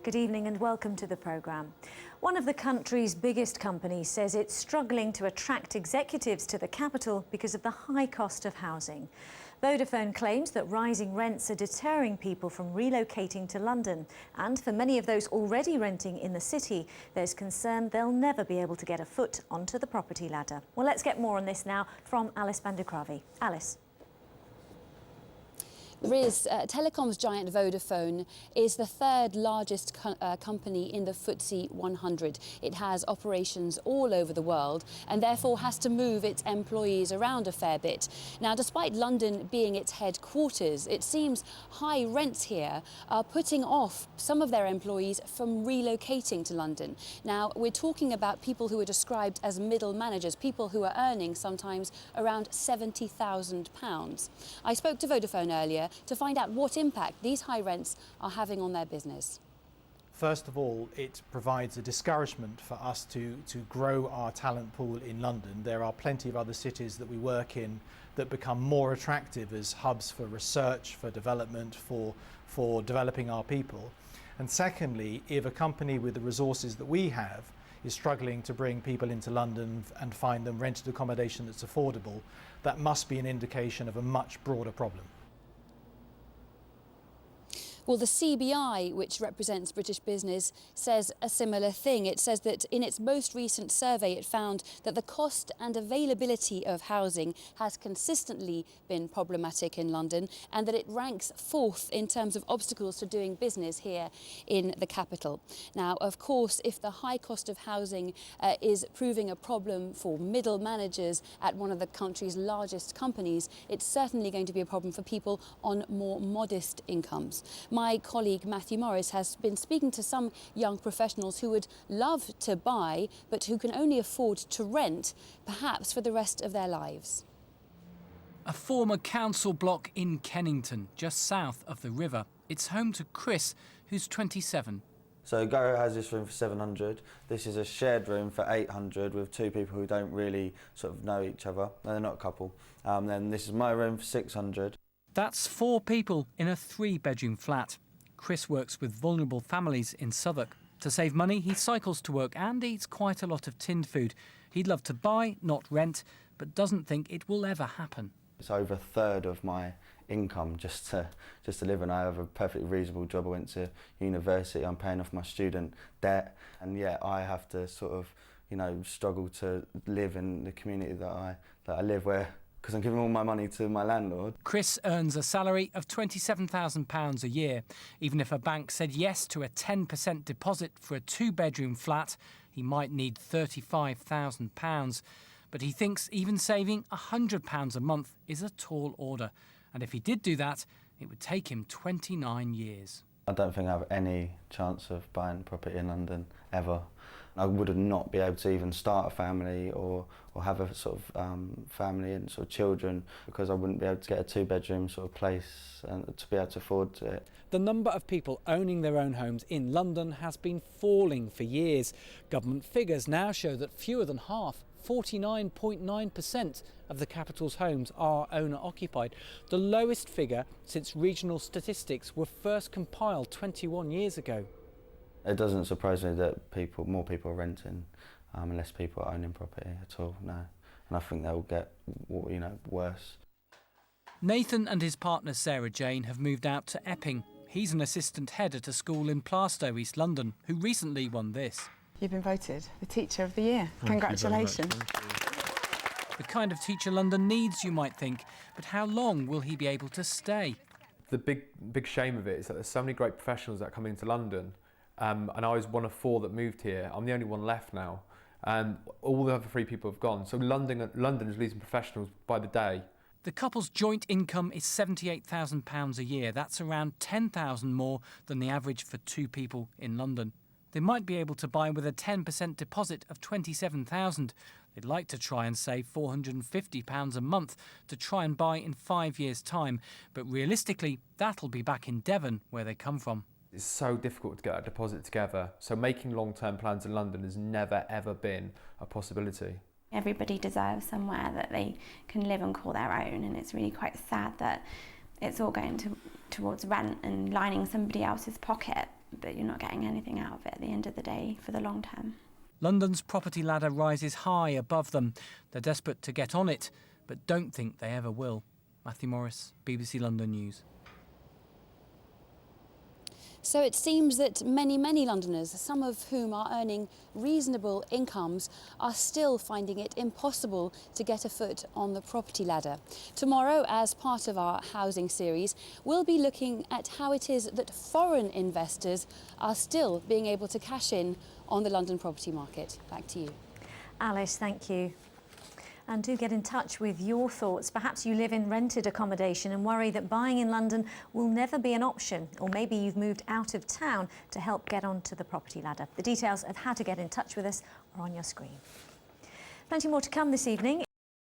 Good evening and welcome to the programme. One of the country's biggest companies says it's struggling to attract executives to the capital because of the high cost of housing. Vodafone claims that rising rents are deterring people from relocating to London. And for many of those already renting in the city, there's concern they'll never be able to get a foot onto the property ladder. Well, let's get more on this now from Alice van der Kravi. Alice. There is telecoms giant Vodafone is the third largest company in the FTSE 100. It has operations all over the world and therefore has to move its employees around a fair bit. Now, despite London being its headquarters, it seems high rents here are putting off some of their employees from relocating to London. Now, we're talking about people who are described as middle managers, people who are earning sometimes around £70,000. I spoke to Vodafone earlier to find out what impact these high rents are having on their business. First of all, it provides a discouragement for us to grow our talent pool in London. There are plenty of other cities that we work in that become more attractive as hubs for research, for development, for developing our people. And secondly, if a company with the resources that we have is struggling to bring people into London and find them rented accommodation that's affordable, that must be an indication of a much broader problem. Well, the CBI, which represents British business, says a similar thing. It says that in its most recent survey, it found that the cost and availability of housing has consistently been problematic in London and that it ranks fourth in terms of obstacles to doing business here in the capital. Now, of course, if the high cost of housing is proving a problem for middle managers at one of the country's largest companies, it's certainly going to be a problem for people on more modest incomes. My colleague Matthew Morris has been speaking to some young professionals who would love to buy but who can only afford to rent, perhaps for the rest of their lives. A former council block in Kennington, just south of the river. It's home to Chris, who's 27. So Garo has this room for 700. This is a shared room for 800 with two people who don't really sort of know each other. They're not a couple. Then this is my room for 600. That's 4 people in a 3-bedroom flat. Chris works with vulnerable families in Southwark. To save money, he cycles to work and eats quite a lot of tinned food. He'd love to buy, not rent, but doesn't think it will ever happen. It's over a third of my income just to live, and I have a perfectly reasonable job. I went to university, I'm paying off my student debt, and yet I have to sort of, struggle to live in the community that I live where, because I'm giving all my money to my landlord. Chris earns a salary of £27,000 a year. Even if a bank said yes to a 10% deposit for a 2-bedroom flat, he might need £35,000. But he thinks even saving £100 a month is a tall order. And if he did do that, it would take him 29 years. I don't think I have any chance of buying property in London, ever. I would not be able to even start a family or have a sort of family and sort of children, because I wouldn't be able to get a 2-bedroom sort of place and to be able to afford it. The number of people owning their own homes in London has been falling for years. Government figures now show that fewer than half, 49.9% of the capital's homes are owner-occupied, the lowest figure since regional statistics were first compiled 21 years ago. It doesn't surprise me that more people are renting, and less people are owning property at all, no. And I think they'll get, worse. Nathan and his partner Sarah Jane have moved out to Epping. He's an assistant head at a school in Plaistow, East London, who recently won this. You've been voted the Teacher of the Year. Congratulations. The kind of teacher London needs, you might think, but how long will he be able to stay? The big shame of it is that there's so many great professionals that come into London, and I was one of 4 that moved here. I'm the only one left now, and all the other 3 people have gone. So London is losing professionals by the day. The couple's joint income is £78,000 a year. That's around £10,000 more than the average for 2 people in London. They might be able to buy with a 10% deposit of £27,000. They'd like to try and save £450 a month to try and buy in 5 years' time. But realistically, that'll be back in Devon, where they come from. It's so difficult to get a deposit together. So making long-term plans in London has never, ever been a possibility. Everybody deserves somewhere that they can live and call their own, and it's really quite sad that it's all going towards rent and lining somebody else's pocket. but you're not getting anything out of it at the end of the day for the long term. London's property ladder rises high above them. They're desperate to get on it, but don't think they ever will. Matthew Morris, BBC London News. So it seems that many Londoners, some of whom are earning reasonable incomes, are still finding it impossible to get a foot on the property ladder. Tomorrow, as part of our housing series, we'll be looking at how it is that foreign investors are still being able to cash in on the London property market. Back to you. Alice, thank you. And do get in touch with your thoughts. Perhaps you live in rented accommodation and worry that buying in London will never be an option, or maybe you've moved out of town to help get onto the property ladder. The details of how to get in touch with us are on your screen. Plenty more to come this evening.